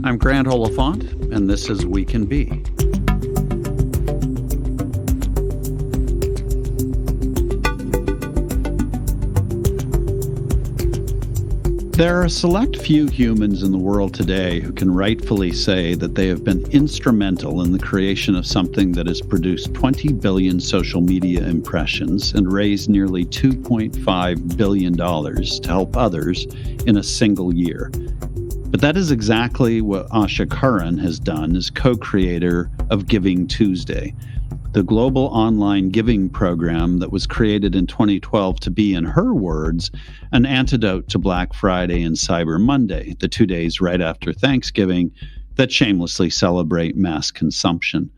I'm Grant Oliphant, and this is We Can Be. There are a select few humans in the world today who can rightfully say that they have been instrumental in the creation of something that has produced 20 billion social media impressions and raised nearly $2.5 billion to help others in a single year. But that is exactly what Asha Curran has done as co-creator of GivingTuesday, the global online giving program that was created in 2012 to be, in her words, an antidote to Black Friday and Cyber Monday, the 2 days right after Thanksgiving that shamelessly celebrate mass consumption.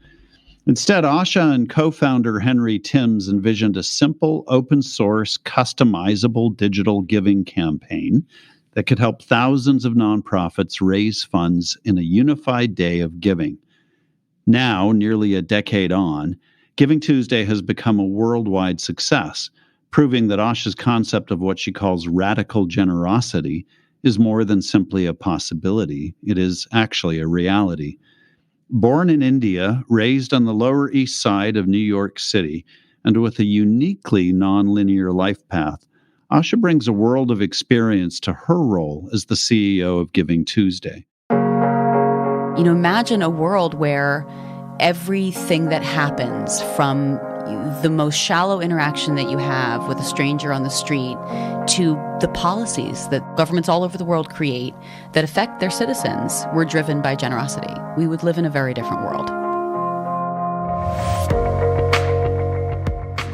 Instead, Asha and co-founder Henry Timms envisioned a simple, open-source, customizable digital giving campaign that could help thousands of nonprofits raise funds in a unified day of giving. Now, nearly a decade on, GivingTuesday has become a worldwide success, proving that Asha's concept of what she calls radical generosity is more than simply a possibility. It is actually a reality. Born in India, raised on the Lower East Side of New York City, and with a uniquely nonlinear life path, Asha brings a world of experience to her role as the CEO of GivingTuesday. Imagine a world where everything that happens, from the most shallow interaction that you have with a stranger on the street to the policies that governments all over the world create that affect their citizens, were driven by generosity. We would live in a very different world.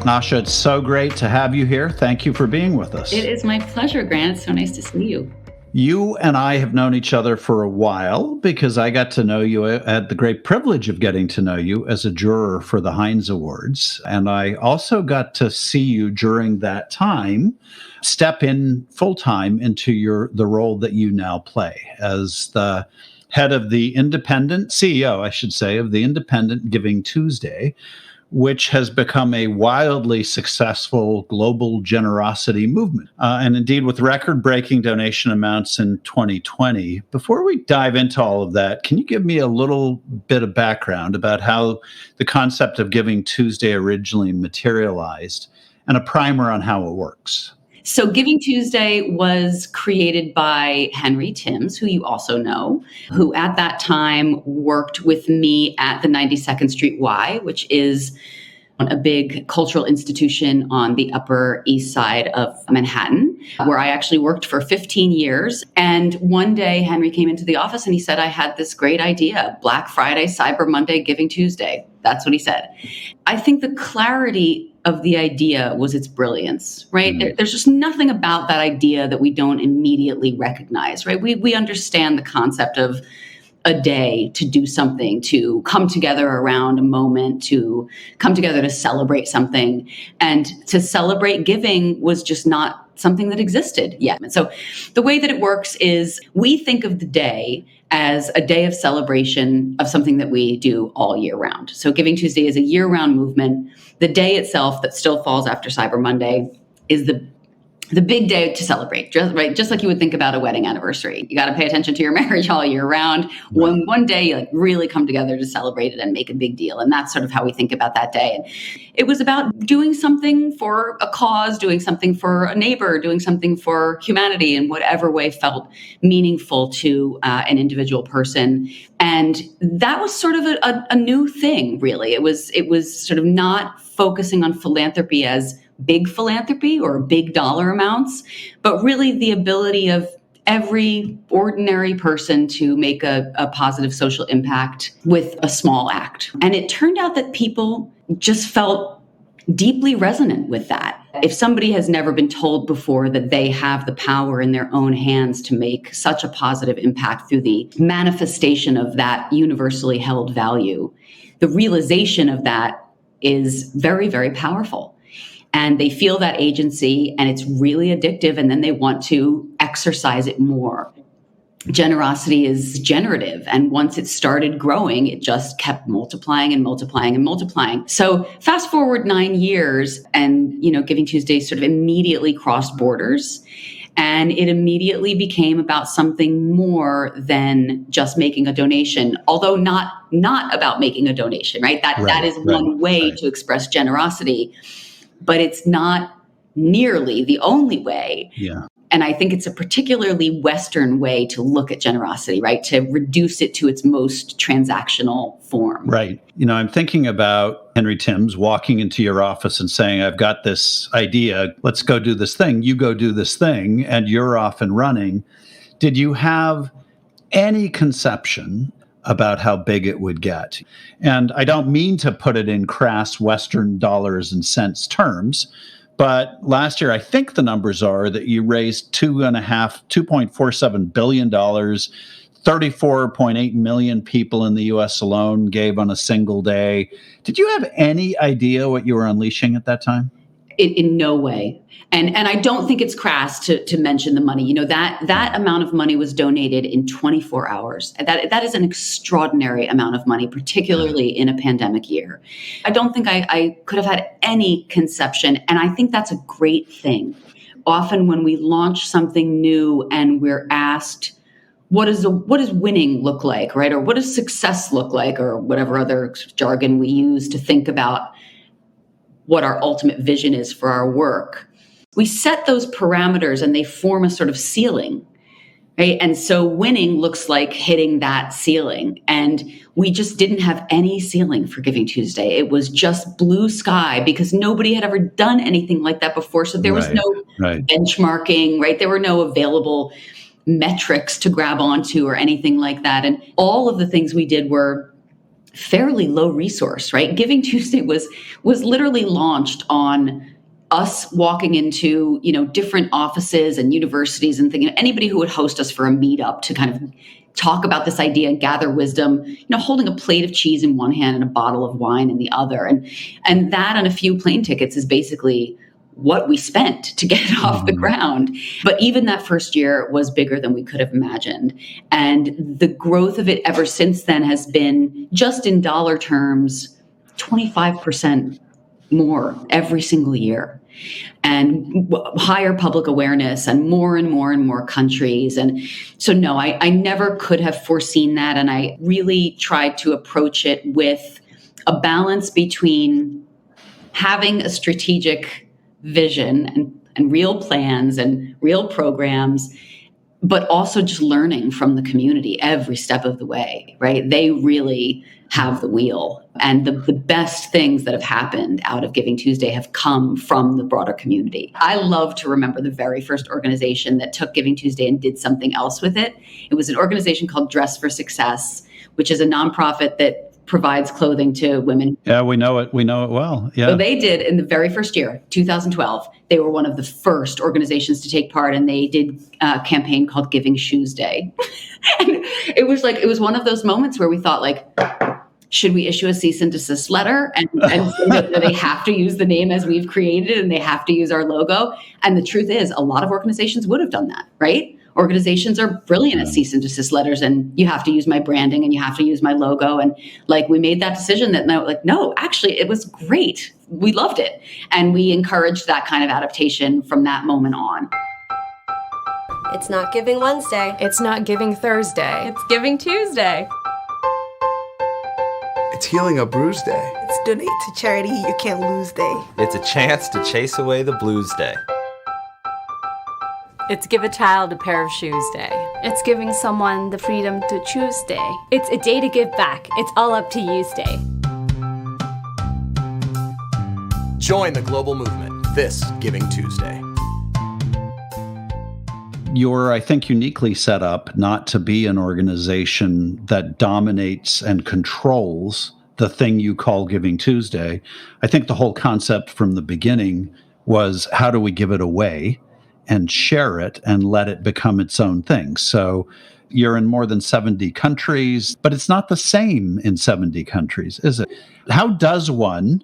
Asha, it's so great to have you here. Thank you for being with us. It is my pleasure, Grant. It's so nice to see you. You and I have known each other for a while because I got to know you, I had the great privilege of getting to know you as a juror for the Heinz Awards. And I also got to see you during that time step in full-time into the role that you now play as the head of the independent, CEO, I should say, of the independent GivingTuesday, which has become a wildly successful global generosity movement. And indeed, with record-breaking donation amounts in 2020. Before we dive into all of that, can you give me a little bit of background about how the concept of GivingTuesday originally materialized and a primer on how it works? So GivingTuesday was created by Henry Timms, who you also know, who at that time worked with me at the 92nd Street Y, which is a big cultural institution on the Upper East Side of Manhattan, where I actually worked for 15 years. And one day Henry came into the office and he said, I had this great idea, Black Friday, Cyber Monday, GivingTuesday. That's what he said. I think the clarity of the idea was its brilliance, right? Mm-hmm. There's just nothing about that idea that we don't immediately recognize, right? We understand the concept of a day to do something, to come together around a moment, to come together to celebrate something. And to celebrate giving was just not something that existed yet. And so the way that it works is we think of the day as a day of celebration of something that we do all year round. So GivingTuesday is a year-round movement. The day itself that still falls after Cyber Monday is the big day to celebrate, just like you would think about a wedding anniversary. You got to pay attention to your marriage all year round. Right. One day, you really come together to celebrate it and make a big deal. And that's sort of how we think about that day. And it was about doing something for a cause, doing something for a neighbor, doing something for humanity in whatever way felt meaningful to an individual person. And that was sort of a new thing, really. It was sort of not focusing on philanthropy as big philanthropy or big dollar amounts, but really the ability of every ordinary person to make a positive social impact with a small act. And it turned out that people just felt deeply resonant with that. If somebody has never been told before that they have the power in their own hands to make such a positive impact through the manifestation of that universally held value, the realization of that is very, very powerful. And they feel that agency and it's really addictive, and then they want to exercise it more. Generosity is generative. And once it started growing, it just kept multiplying and multiplying and multiplying. So fast forward 9 years and, GivingTuesday sort of immediately crossed borders. And it immediately became about something more than just making a donation, although not about making a donation, right? That is one way to express generosity, but it's not nearly the only way. Yeah. And I think it's a particularly Western way to look at generosity, right? To reduce it to its most transactional form. Right. I'm thinking about Henry Timms walking into your office and saying, I've got this idea. Let's go do this thing. You go do this thing, and you're off and running. Did you have any conception about how big it would get? And I don't mean to put it in crass Western dollars and cents terms, but last year, I think the numbers are that you raised $2.47 billion, 34.8 million people in the US alone gave on a single day. Did you have any idea what you were unleashing at that time? In no way. And I don't think it's crass to mention the money. That amount of money was donated in 24 hours. That is an extraordinary amount of money, particularly in a pandemic year. I don't think I could have had any conception. And I think that's a great thing. Often when we launch something new and we're asked, what does winning look like, right? Or what does success look like, or whatever other jargon we use to think about what our ultimate vision is for our work. We set those parameters and they form a sort of ceiling, right? And so winning looks like hitting that ceiling. And we just didn't have any ceiling for Giving Tuesday. It was just blue sky because nobody had ever done anything like that before. So there was no benchmarking, right? There were no available metrics to grab onto or anything like that. And all of the things we did were fairly low resource, right? Giving Tuesday was literally launched on us walking into, different offices and universities and thinking anybody who would host us for a meetup to kind of talk about this idea and gather wisdom, holding a plate of cheese in one hand and a bottle of wine in the other. And that and a few plane tickets is basically what we spent to get it off the ground. But even that first year was bigger than we could have imagined. And the growth of it ever since then has been, just in dollar terms, 25% more every single year. And higher public awareness and more and more and more countries. And so, no, I never could have foreseen that. And I really tried to approach it with a balance between having a strategic vision and real plans and real programs, but also just learning from the community every step of the way, right? They really have the wheel. And the best things that have happened out of Giving Tuesday have come from the broader community. I love to remember the very first organization that took Giving Tuesday and did something else with it. It was an organization called Dress for Success, which is a nonprofit that provides clothing to women. Yeah, we know it. We know it well. Yeah. So they did in the very first year, 2012. They were one of the first organizations to take part, and they did a campaign called Giving Shoes Day. And it was one of those moments where we thought, should we issue a cease and desist letter and say that they have to use the name as we've created and they have to use our logo? And the truth is, a lot of organizations would have done that, right? Organizations are brilliant at cease and desist letters, and you have to use my branding and you have to use my logo. And we made that decision that no, actually, it was great. We loved it. And we encouraged that kind of adaptation from that moment on. It's not Giving Wednesday. It's not Giving Thursday. It's Giving Tuesday. It's Healing a Bruised Day. It's Donate to Charity You Can't Lose Day. It's a chance to chase away the blues day. It's Give a Child a Pair of Shoes Day. It's giving someone the freedom to choose day. It's a day to give back. It's all up to you day. Join the global movement this Giving Tuesday. You're, I think, uniquely set up not to be an organization that dominates and controls the thing you call Giving Tuesday. I think the whole concept from the beginning was, how do we give it away and share it and let it become its own thing? So you're in more than 70 countries, but it's not the same in 70 countries, is it? How does one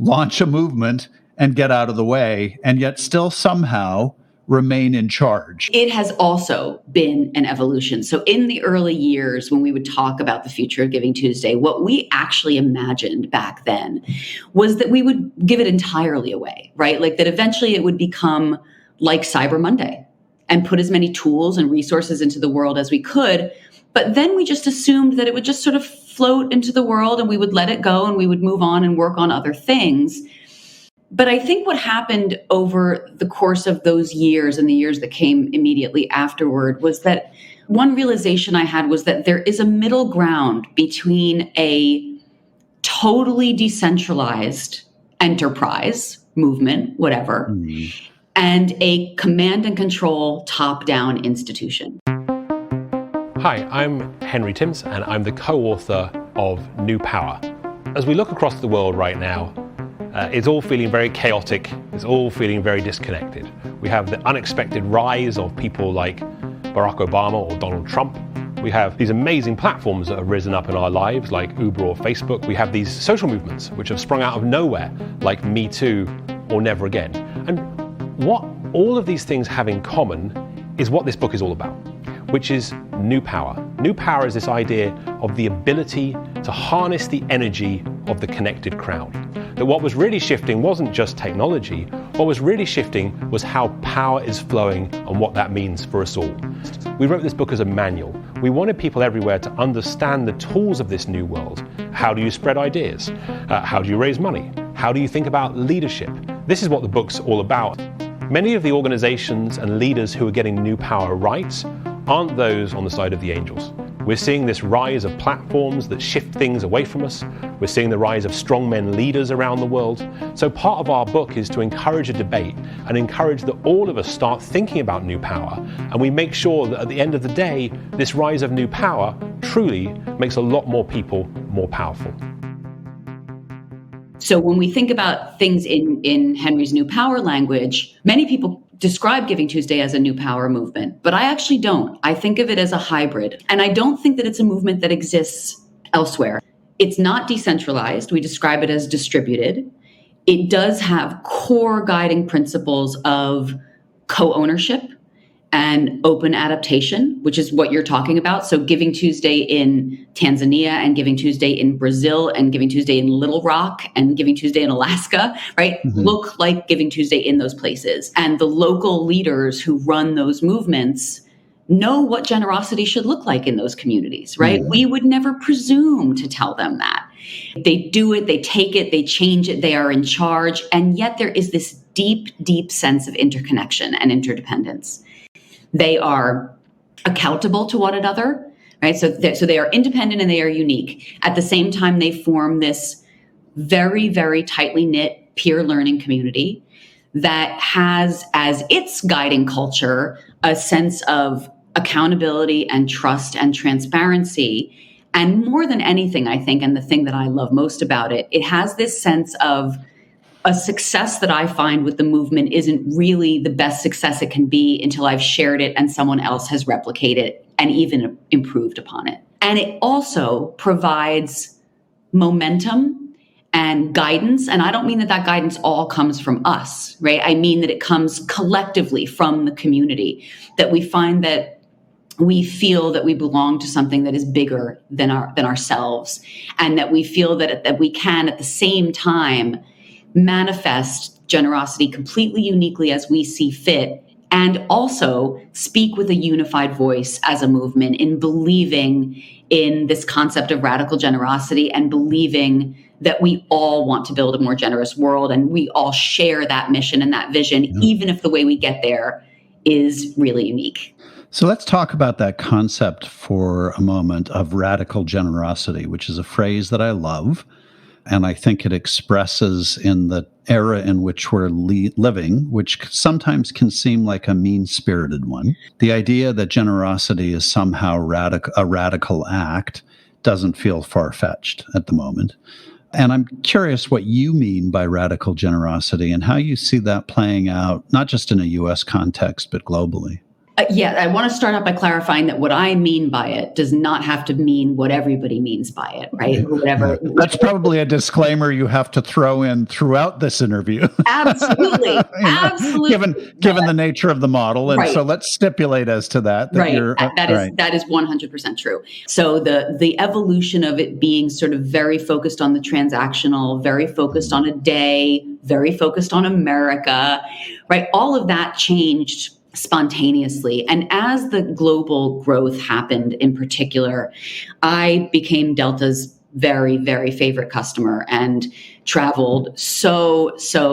launch a movement and get out of the way and yet still somehow remain in charge? It has also been an evolution. So in the early years, when we would talk about the future of Giving Tuesday, what we actually imagined back then was that we would give it entirely away, right? That eventually it would become like Cyber Monday. and put as many tools and resources into the world as we could. But then we just assumed that it would just sort of float into the world and we would let it go and we would move on and work on other things. But I think what happened over the course of those years and the years that came immediately afterward was that one realization I had was that there is a middle ground between a totally decentralized enterprise, movement, whatever, and a command and control top-down institution. Hi, I'm Henry Timms, and I'm the co-author of New Power. As we look across the world right now, it's all feeling very chaotic. It's all feeling very disconnected. We have the unexpected rise of people like Barack Obama or Donald Trump. We have these amazing platforms that have risen up in our lives, like Uber or Facebook. We have these social movements which have sprung out of nowhere, like Me Too or Never Again. And what all of these things have in common is what this book is all about, which is new power. New power is this idea of the ability to harness the energy of the connected crowd. That what was really shifting wasn't just technology, what was really shifting was how power is flowing and what that means for us all. We wrote this book as a manual. We wanted people everywhere to understand the tools of this new world. How do you spread ideas? How do you raise money? How do you think about leadership? This is what the book's all about. Many of the organizations and leaders who are getting new power right aren't those on the side of the angels. We're seeing this rise of platforms that shift things away from us. We're seeing the rise of strongmen leaders around the world. So part of our book is to encourage a debate and encourage that all of us start thinking about new power. And we make sure that at the end of the day, this rise of new power truly makes a lot more people more powerful. So when we think about things in Henry's New Power language, many people describe GivingTuesday as a new power movement, but I actually don't. I think of it as a hybrid. And I don't think that it's a movement that exists elsewhere. It's not decentralized. We describe it as distributed. It does have core guiding principles of co-ownership and open adaptation, which is what you're talking about. So GivingTuesday in Tanzania and GivingTuesday in Brazil and GivingTuesday in Little Rock and GivingTuesday in Alaska, right? Look like GivingTuesday in those places. And the local leaders who run those movements know what generosity should look like in those communities, right? We would never presume to tell them that. They do it, they take it, they change it, they are in charge. And yet there is this deep, deep sense of interconnection and interdependence. They are accountable to one another, right? So they are independent and they are unique. At the same time, they form this very, very tightly knit peer learning community that has as its guiding culture a sense of accountability and trust and transparency. And more than anything, I think, and the thing that I love most about it, it has this sense of a success that I find with the movement isn't really the best success it can be until I've shared it and someone else has replicated it and even improved upon it. And it also provides momentum and guidance. And I don't mean that that guidance all comes from us, right? I mean that it comes collectively from the community, that we find that we feel that we belong to something that is bigger than ourselves, and that we feel that we can at the same time manifest generosity completely uniquely as we see fit, and also speak with a unified voice as a movement in believing in this concept of radical generosity and believing that we all want to build a more generous world and we all share that mission and that vision, even if the way we get there is really unique. So let's talk about that concept for a moment of radical generosity, which is a phrase that I love. And I think it expresses in the era in which we're living, which sometimes can seem like a mean-spirited one. The idea that generosity is somehow a radical act doesn't feel far-fetched at the moment. And I'm curious what you mean by radical generosity and how you see that playing out, not just in a U.S. context, but globally. I want to start out by clarifying that what I mean by it does not have to mean what everybody means by it, right? Whatever. That's probably a disclaimer you have to throw in throughout this interview. Absolutely. Absolutely. Given the nature of the model. And so let's stipulate as to that. That is 100% true. So the evolution of it being sort of very focused on the transactional, very focused on a day, very focused on America, right? All of that changed spontaneously. And as the global growth happened in particular, I became Delta's very, very favorite customer and traveled so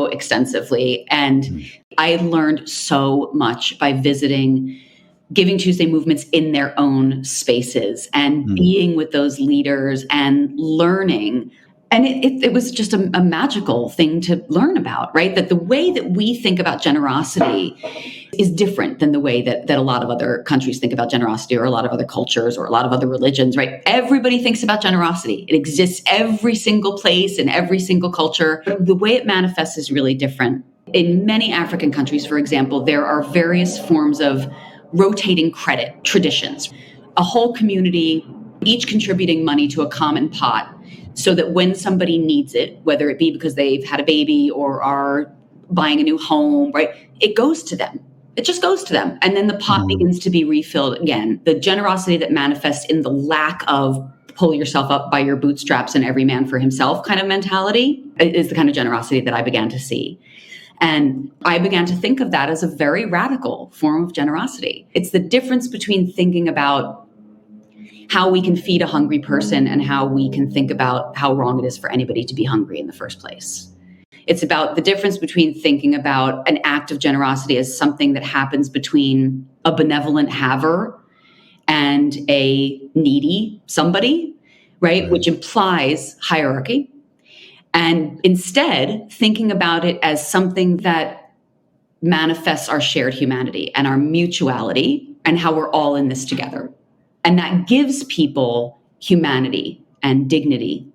extensively. And I learned so much by visiting Giving Tuesday movements in their own spaces and being with those leaders and learning. And it was just a magical thing to learn about, right? That the way that we think about generosity is different than the way that a lot of other countries think about generosity, or a lot of other cultures, or a lot of other religions, right? Everybody thinks about generosity. It exists every single place in every single culture. But the way it manifests is really different. In many African countries, for example, there are various forms of rotating credit traditions. A whole community, each contributing money to a common pot, so that when somebody needs it, whether it be because they've had a baby or are buying a new home, right, it goes to them. It just goes to them. And then the pot begins to be refilled again. The generosity that manifests in the lack of pull yourself up by your bootstraps and every man for himself kind of mentality is the kind of generosity that I began to see. And I began to think of that as a very radical form of generosity. It's the difference between thinking about how we can feed a hungry person and how we can think about how wrong it is for anybody to be hungry in the first place. It's about the difference between thinking about an act of generosity as something that happens between a benevolent haver and a needy somebody, right? Which implies hierarchy. And instead, thinking about it as something that manifests our shared humanity and our mutuality and how we're all in this together. And that gives people humanity and dignity.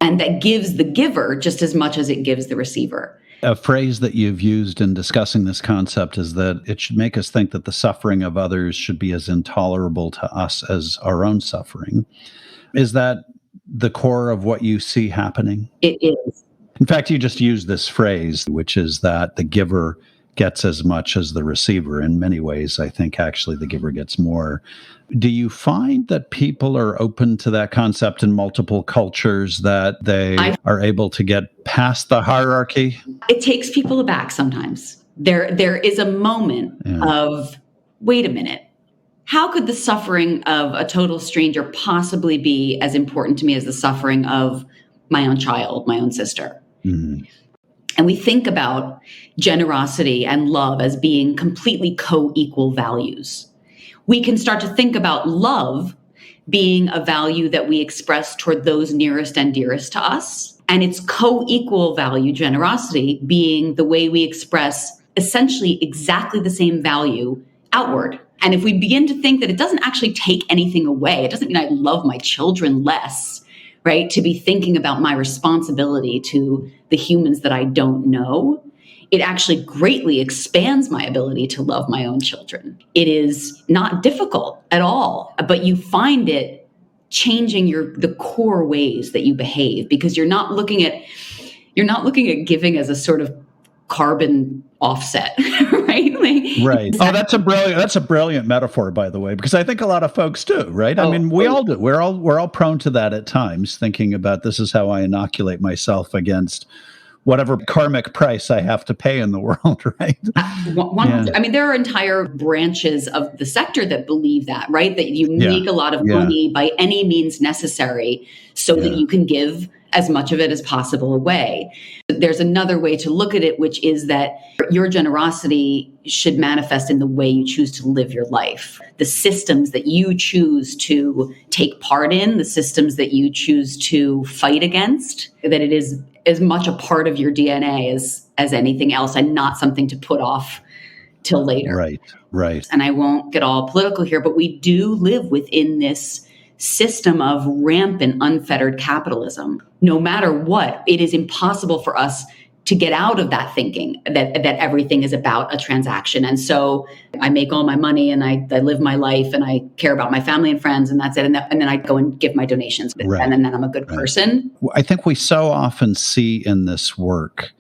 And that gives the giver just as much as it gives the receiver. A phrase that you've used in discussing this concept is that it should make us think that the suffering of others should be as intolerable to us as our own suffering. Is that the core of what you see happening? It is. In fact, you just used this phrase, which is that the giver gets as much as the receiver. In many ways, I think actually the giver gets more. Do you find that people are open to that concept in multiple cultures, that they are able to get past the hierarchy? It takes people aback sometimes. There is a moment of, wait a minute, how could the suffering of a total stranger possibly be as important to me as the suffering of my own child, my own sister? And we think about generosity and love as being completely co-equal values. We can start to think about love being a value that we express toward those nearest and dearest to us, and its co-equal value, generosity, being the way we express essentially exactly the same value outward. And if we begin to think that it doesn't actually take anything away, it doesn't mean I love my children less, right? To be thinking about my responsibility to the humans that I don't know, it actually greatly expands my ability to love my own children. It is not difficult at all, but you find it changing the core ways that you behave, because you're not looking at giving as a sort of carbon offset, right? Right. Oh, that's a brilliant metaphor, by the way, because I think a lot of folks do, right? I mean, we all do. We're all prone to that at times, thinking about this is how I inoculate myself against whatever karmic price I have to pay in the world, right? I mean, there are entire branches of the sector that believe that, right? That you make a lot of money by any means necessary so that you can give as much of it as possible away. There's another way to look at it, which is that your generosity should manifest in the way you choose to live your life. The systems that you choose to take part in, the systems that you choose to fight against, that it is as much a part of your DNA as anything else, and not something to put off till later. Right. And I won't get all political here, but we do live within this system of rampant, unfettered capitalism. No matter what, it is impossible for us to get out of that thinking that everything is about a transaction. And so I make all my money and I live my life and I care about my family and friends, and that's it. And then I go and give my donations, and then I'm a good person. I think we so often see in this work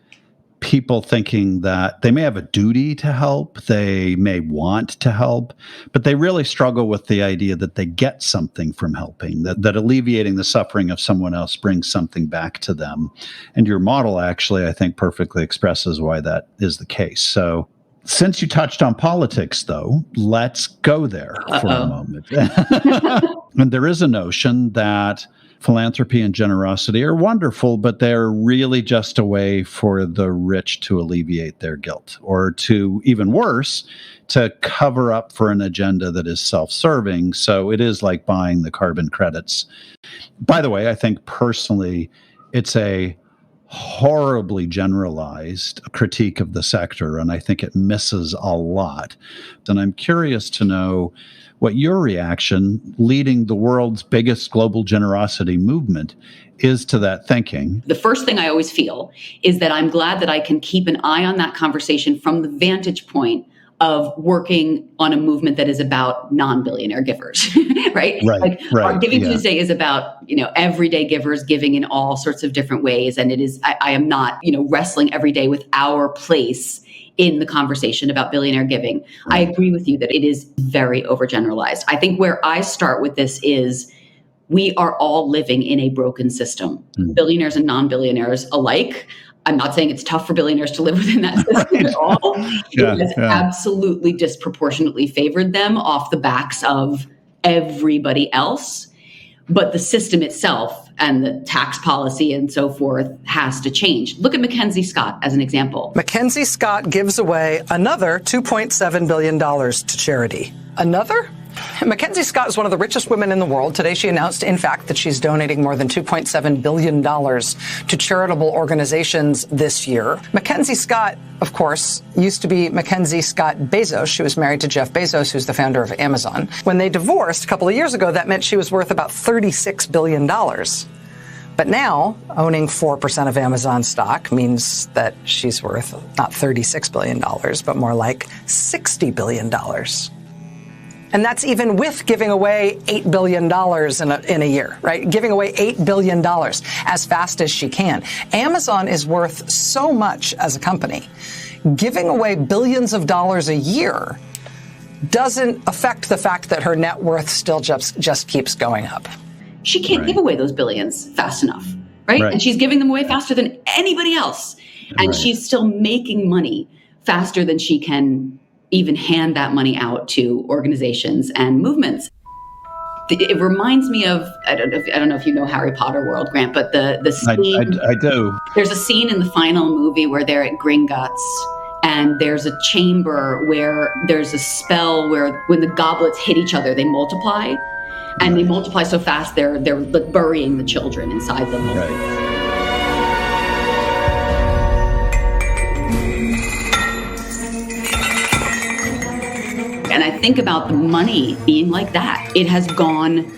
people thinking that they may have a duty to help, they may want to help, but they really struggle with the idea that they get something from helping, that alleviating the suffering of someone else brings something back to them. And your model actually, I think, perfectly expresses why that is the case. So Since you touched on politics, though, let's go there for a moment. And there is a notion that philanthropy and generosity are wonderful, but they're really just a way for the rich to alleviate their guilt, or to, even worse, to cover up for an agenda that is self-serving. So it is like buying the carbon credits. By the way, I think personally, it's a horribly generalized critique of the sector, and I think it misses a lot. And I'm curious to know what your reaction, leading the world's biggest global generosity movement, is to that thinking. The first thing I always feel is that I'm glad that I can keep an eye on that conversation from the vantage point of working on a movement that is about non-billionaire givers, right? Right. Our Giving Tuesday is about, everyday givers giving in all sorts of different ways. And it is, I am not, wrestling every day with our place in the conversation about billionaire giving. Right. I agree with you that it is very overgeneralized. I think where I start with this is we are all living in a broken system, billionaires and non-billionaires alike. I'm not saying it's tough for billionaires to live within that system at all. It has absolutely disproportionately favored them off the backs of everybody else. But the system itself and the tax policy and so forth has to change. Look at Mackenzie Scott as an example. Mackenzie Scott gives away another $2.7 billion to charity. Another? Mackenzie Scott is one of the richest women in the world. Today, she announced, in fact, that she's donating more than $2.7 billion to charitable organizations this year. Mackenzie Scott, of course, used to be Mackenzie Scott Bezos. She was married to Jeff Bezos, who's the founder of Amazon. When they divorced a couple of years ago, that meant she was worth about $36 billion. But now, owning 4% of Amazon stock means that she's worth not $36 billion, but more like $60 billion. And that's even with giving away $8 billion in a year, right? Giving away $8 billion as fast as she can. Amazon is worth so much as a company. Giving away billions of dollars a year doesn't affect the fact that her net worth still just keeps going up. She can't give away those billions fast enough, right? And she's giving them away faster than anybody else. And she's still making money faster than she can even hand that money out to organizations and movements. It reminds me of, I don't know if you know Harry Potter world, Grant, but the scene. I do. There's a scene in the final movie where they're at Gringotts, and there's a chamber where there's a spell where when the goblets hit each other, they multiply. And they multiply so fast, they're burying the children inside them. Right. And I think about the money being like that. It has gone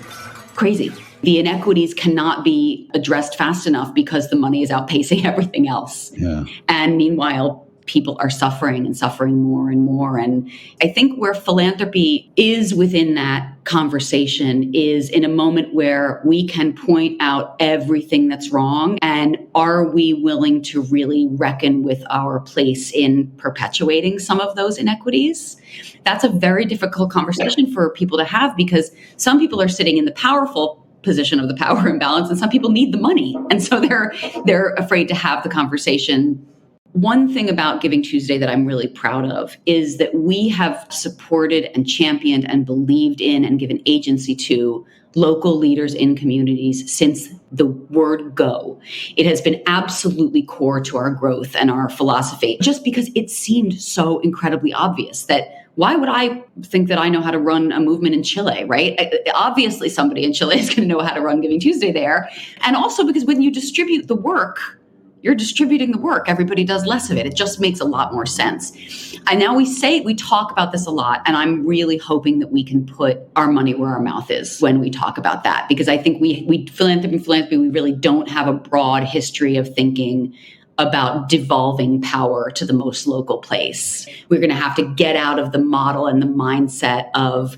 crazy. The inequities cannot be addressed fast enough because the money is outpacing everything else. Yeah. And meanwhile, people are suffering and suffering more and more. And I think where philanthropy is within that conversation is in a moment where we can point out everything that's wrong. And are we willing to really reckon with our place in perpetuating some of those inequities? That's a very difficult conversation for people to have because some people are sitting in the powerful position of the power imbalance and some people need the money. And so they're afraid to have the conversation. One thing about Giving Tuesday that I'm really proud of is that we have supported and championed and believed in and given agency to local leaders in communities since the word go. It has been absolutely core to our growth and our philosophy, just because it seemed so incredibly obvious that why would I think that I know how to run a movement in Chile, right? Obviously, somebody in Chile is going to know how to run Giving Tuesday there. And also because when you distribute the work, you're distributing the work. Everybody does less of it. It just makes a lot more sense. And now we talk about this a lot, and I'm really hoping that we can put our money where our mouth is when we talk about that, because I think we philanthropy, we really don't have a broad history of thinking about devolving power to the most local place. We're going to have to get out of the model and the mindset of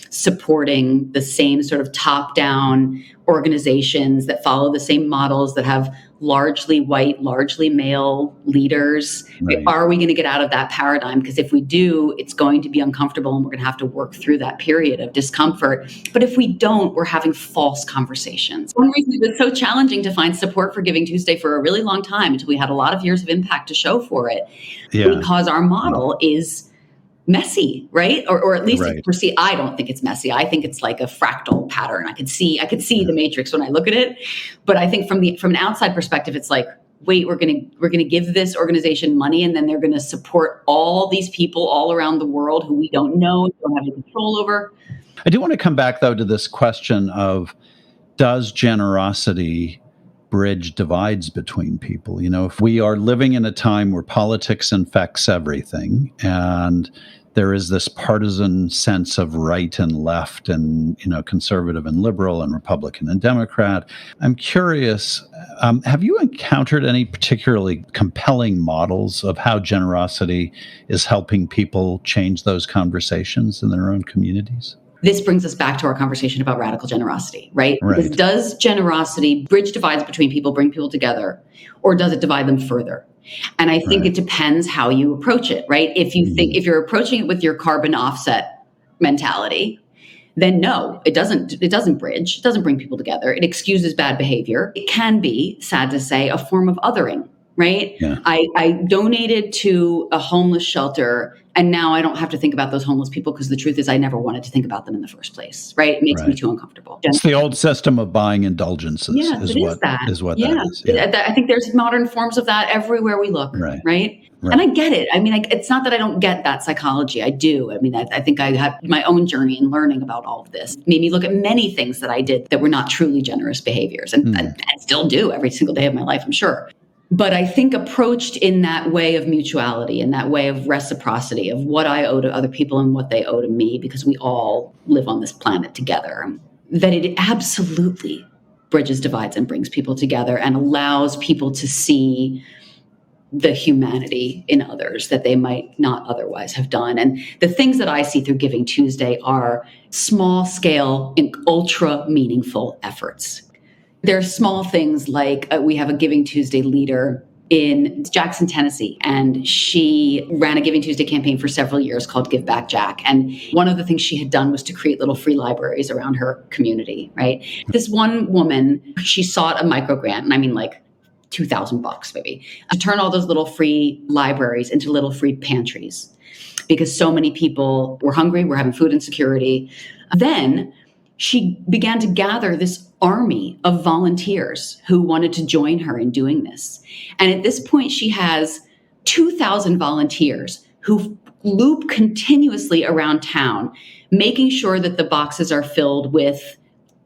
supporting the same sort of top-down organizations that follow the same models, that have largely white, largely male leaders? Right. Are we going to get out of that paradigm? Because if we do, it's going to be uncomfortable and we're going to have to work through that period of discomfort. But if we don't, we're having false conversations. One reason it was so challenging to find support for Giving Tuesday for a really long time until we had a lot of years of impact to show for it, because our model is messy, right? Or at least I don't think it's messy. I think it's like a fractal pattern. I could see the matrix when I look at it. But I think from an outside perspective, it's like, wait, we're gonna give this organization money, and then they're gonna support all these people all around the world who we don't know, don't have any control over. I do want to come back though to this question of, does generosity bridge divides between people? If we are living in a time where politics infects everything, and there is this partisan sense of right and left and, conservative and liberal and Republican and Democrat, I'm curious, have you encountered any particularly compelling models of how generosity is helping people change those conversations in their own communities? This brings us back to our conversation about radical generosity, right? Because does generosity bridge divides between people, bring people together, or does it divide them further? And I think it depends how you approach it, right? If you're approaching it with your carbon offset mentality, then no, it doesn't bridge. It doesn't bring people together. It excuses bad behavior. It can be, sad to say, a form of othering, right? Yeah. I donated to a homeless shelter, and now I don't have to think about those homeless people because the truth is I never wanted to think about them in the first place, right? It makes me too uncomfortable. It's the old system of buying indulgences is what that is. Yeah. I think there's modern forms of that everywhere we look, right? And I get it. I mean, it's not that I don't get that psychology. I do. I mean, I think I had my own journey in learning about all of this. It made me look at many things that I did that were not truly generous behaviors. And I still do every single day of my life, I'm sure. But I think approached in that way of mutuality, in that way of reciprocity, of what I owe to other people and what they owe to me, because we all live on this planet together, that it absolutely bridges divides and brings people together and allows people to see the humanity in others that they might not otherwise have done. And the things that I see through Giving Tuesday are small scale and ultra meaningful efforts. There are small things like we have a Giving Tuesday leader in Jackson, Tennessee, and she ran a Giving Tuesday campaign for several years called Give Back Jack. And one of the things she had done was to create little free libraries around her community, right? This one woman, she sought a micro grant, and I mean like $2,000 maybe, to turn all those little free libraries into little free pantries because so many people were hungry, were having food insecurity. Then she began to gather this army of volunteers who wanted to join her in doing this. And at this point, she has 2,000 volunteers who loop continuously around town, making sure that the boxes are filled with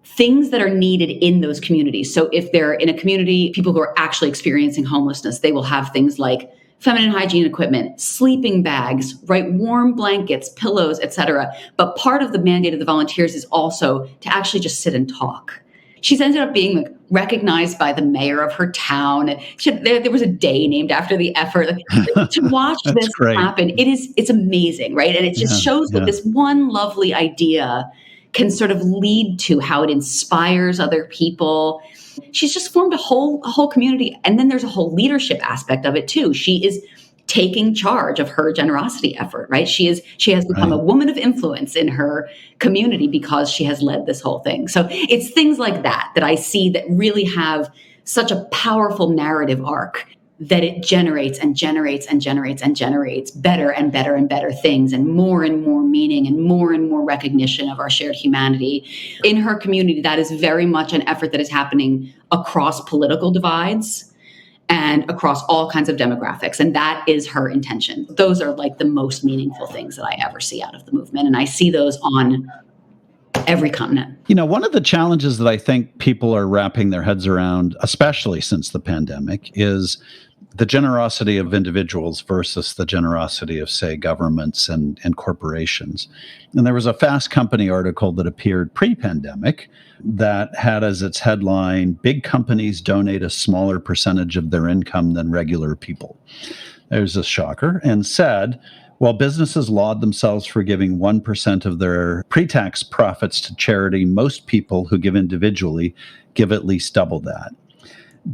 things that are needed in those communities. So if they're in a community, people who are actually experiencing homelessness, they will have things like feminine hygiene equipment, sleeping bags, right, warm blankets, pillows, etc. But part of the mandate of the volunteers is also to actually just sit and talk. She's ended up being recognized by the mayor of her town. There was a day named after the effort. To watch this happen, it's amazing, right? And it just shows that this one lovely idea can sort of lead to how it inspires other people. She's just formed a whole community. And then there's a whole leadership aspect of it too. She is taking charge of her generosity effort, right? She has become a woman of influence in her community because she has led this whole thing. So it's things like that I see that really have such a powerful narrative arc that it generates and generates and generates and generates better and better and better things and more meaning and more recognition of our shared humanity. In her community, that is very much an effort that is happening across political divides and across all kinds of demographics. And that is her intention. Those are like the most meaningful things that I ever see out of the movement. And I see those on every continent. One of the challenges that I think people are wrapping their heads around, especially since the pandemic, is the generosity of individuals versus the generosity of, say, governments and corporations. And there was a Fast Company article that appeared pre-pandemic that had as its headline, "Big companies donate a smaller percentage of their income than regular people." There's a shocker, and said, while businesses laud themselves for giving 1% of their pre-tax profits to charity, most people who give individually give at least double that.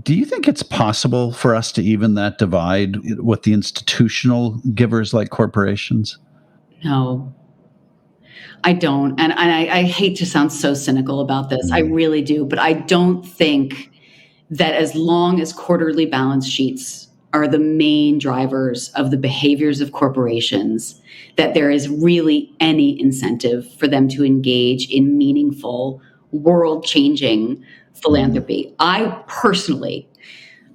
Do you think it's possible for us to even that divide with the institutional givers like corporations? No, I don't. And I hate to sound so cynical about this. I really do. But I don't think that as long as quarterly balance sheets are the main drivers of the behaviors of corporations, that there is really any incentive for them to engage in meaningful, world-changing philanthropy. I personally,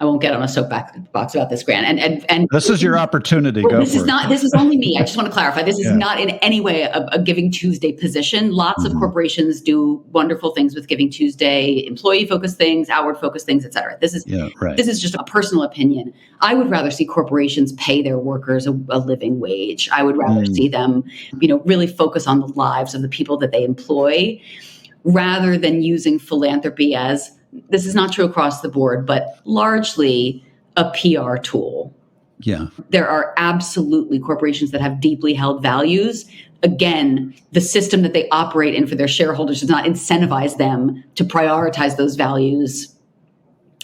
I won't get on a soapbox about this, Grant. And this is your opportunity. Well, Go this for is it. not. This is only me. I just want to clarify. This is not in any way a Giving Tuesday position. Lots of corporations do wonderful things with Giving Tuesday, employee-focused things, outward-focused things, et cetera. This is just a personal opinion. I would rather see corporations pay their workers a living wage. I would rather see them, really focus on the lives of the people that they employ, rather than using philanthropy as, this is not true across the board, but largely a PR tool. Yeah. There are absolutely corporations that have deeply held values. Again, the system that they operate in for their shareholders does not incentivize them to prioritize those values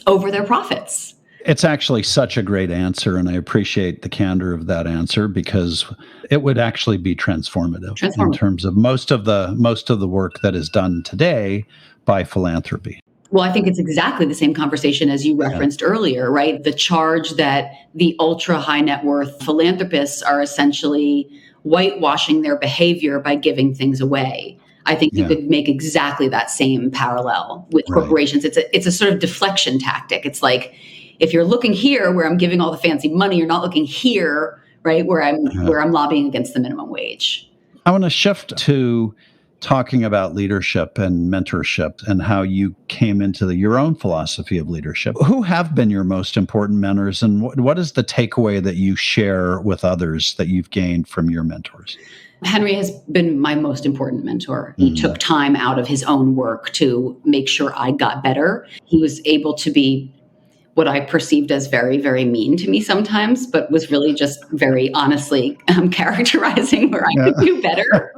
over their profits. It's actually such a great answer, and I appreciate the candor of that answer, because it would actually be transformative in terms of most of the work that is done today by philanthropy. Well, I think it's exactly the same conversation as you referenced earlier, right? The charge that the ultra high net worth philanthropists are essentially whitewashing their behavior by giving things away. I think you could make exactly that same parallel with corporations. It's a sort of deflection tactic. It's like, if you're looking here where I'm giving all the fancy money, you're not looking here, right, where I'm lobbying against the minimum wage. I want to shift to talking about leadership and mentorship and how you came into your own philosophy of leadership. Who have been your most important mentors, and what is the takeaway that you share with others that you've gained from your mentors? Henry has been my most important mentor. He took time out of his own work to make sure I got better. He was able to be what I perceived as very, very mean to me sometimes, but was really just very honestly characterizing where I could do better.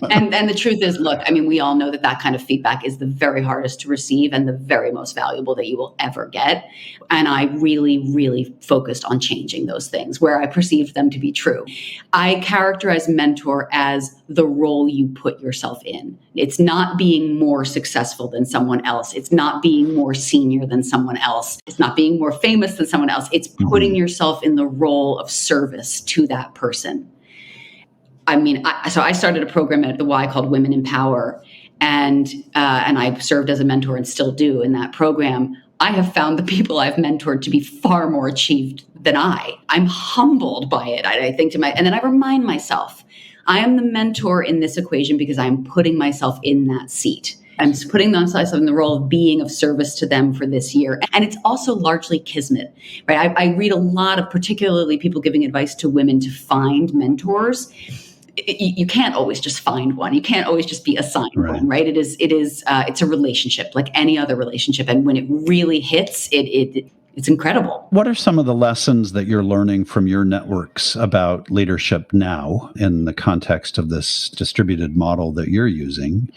And the truth is, look, I mean, we all know that kind of feedback is the very hardest to receive and the very most valuable that you will ever get. And I really, really focused on changing those things where I perceived them to be true. I characterize mentor as the role you put yourself in. It's not being more successful than someone else. It's not being more senior than someone else. It's not being more famous than someone else. It's putting yourself in the role of service to that person. I mean, so I started a program at the Y called Women in Power, and I served as a mentor and still do in that program. I have found the people I've mentored to be far more achieved than I. I'm humbled by it. I think and then I remind myself, I am the mentor in this equation because I'm putting myself in that seat. I'm putting myself in the role of being of service to them for this year. And it's also largely kismet, right? I read a lot of particularly people giving advice to women to find mentors. You can't always just find one. You can't always just be assigned one, right? It's a relationship like any other relationship. And when it really hits, it's incredible. What are some of the lessons that you're learning from your networks about leadership now in the context of this distributed model that you're using?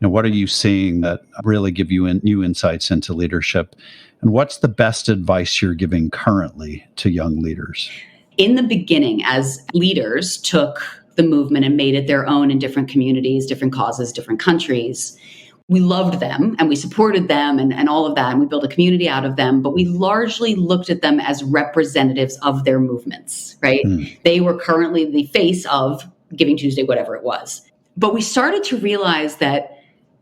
What are you seeing that really give you new insights into leadership? And what's the best advice you're giving currently to young leaders? In the beginning, as leaders took the movement and made it their own in different communities, different causes, different countries, we loved them and we supported them and all of that. And we built a community out of them, but we largely looked at them as representatives of their movements, right? They were currently the face of Giving Tuesday, whatever it was. But we started to realize that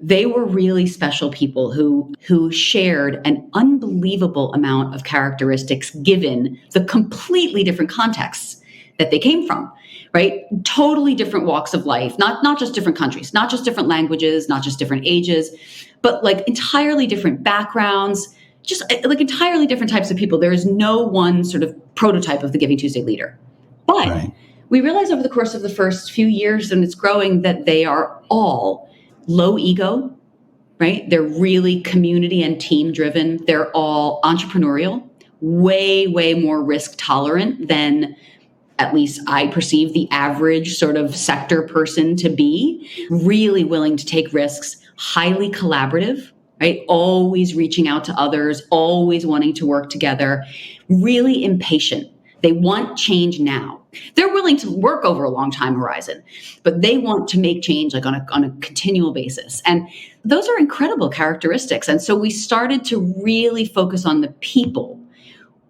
they were really special people who shared an unbelievable amount of characteristics given the completely different contexts that they came from, right? Totally different walks of life, not just different countries, not just different languages, not just different ages, but like entirely different backgrounds, just like entirely different types of people. There is no one sort of prototype of the Giving Tuesday leader. But we realized over the course of the first few years, and it's growing, that they are all low ego, right? They're really community and team driven. They're all entrepreneurial, way, way more risk tolerant than at least I perceive the average sort of sector person to be, really willing to take risks, highly collaborative, right? Always reaching out to others, always wanting to work together, really impatient. They want change now. They're willing to work over a long time horizon, but they want to make change like on a continual basis. And those are incredible characteristics. And so we started to really focus on the people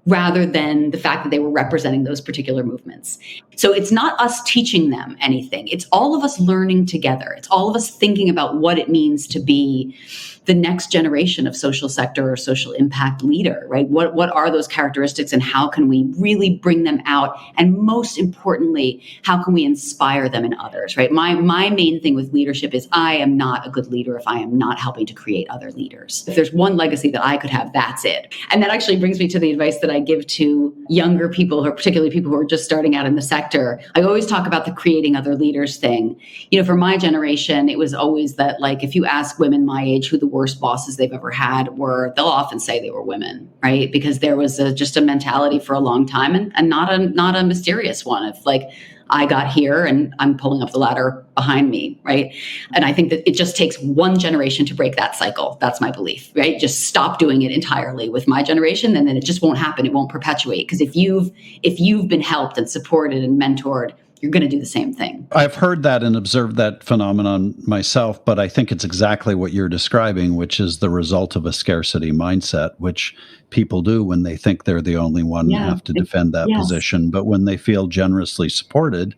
rather than the fact that they were representing those particular movements. So it's not us teaching them anything. It's all of us learning together. It's all of us thinking about what it means to be the next generation of social sector or social impact leader, right? What are those characteristics and how can we really bring them out? And most importantly, how can we inspire them in others, right? My main thing with leadership is I am not a good leader if I am not helping to create other leaders. If there's one legacy that I could have, that's it. And that actually brings me to the advice that I give to younger people, or particularly people who are just starting out in the sector. I always talk about the creating other leaders thing. For my generation, it was always that, like, if you ask women my age who the worst bosses they've ever had were, they'll often say they were women, right? Because there was just a mentality for a long time and not a mysterious one of like, I got here and I'm pulling up the ladder behind me, right? And I think that it just takes one generation to break that cycle. That's my belief, right? Just stop doing it entirely with my generation, and then it just won't happen. It won't perpetuate. Because if you've been helped and supported and mentored, you're going to do the same thing. I've heard that and observed that phenomenon myself, but I think it's exactly what you're describing, which is the result of a scarcity mindset, which people do when they think they're the only one who have to defend that position. But when they feel generously supported,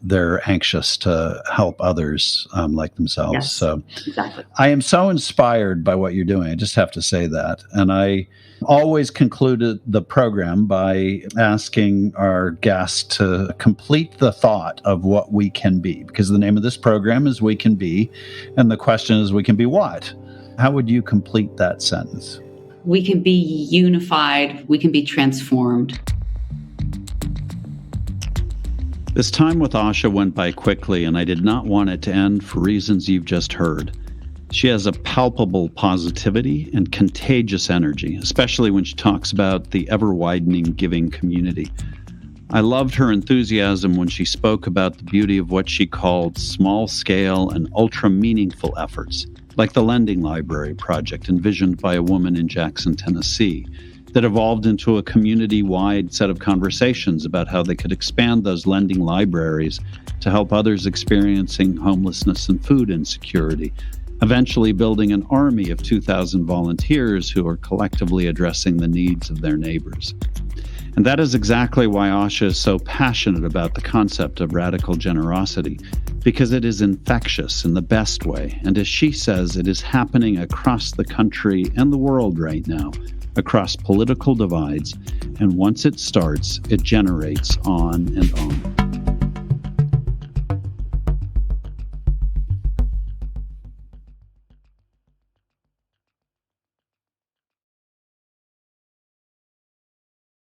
they're anxious to help others like themselves. Yes, so exactly. I am so inspired by what you're doing. I just have to say that. And I always concluded the program by asking our guests to complete the thought of what we can be, because the name of this program is We Can Be, and the question is, we can be what? How would you complete that sentence? We can be unified. We can be transformed. This time with Asha went by quickly, and I did not want it to end for reasons you've just heard. She has a palpable positivity and contagious energy, especially when she talks about the ever-widening giving community. I loved her enthusiasm when she spoke about the beauty of what she called small-scale and ultra-meaningful efforts, like the Lending Library project envisioned by a woman in Jackson, Tennessee, that evolved into a community-wide set of conversations about how they could expand those lending libraries to help others experiencing homelessness and food insecurity, eventually building an army of 2,000 volunteers who are collectively addressing the needs of their neighbors. And that is exactly why Asha is so passionate about the concept of radical generosity, because it is infectious in the best way. And as she says, it is happening across the country and the world right now, across political divides. And once it starts, it generates on and on.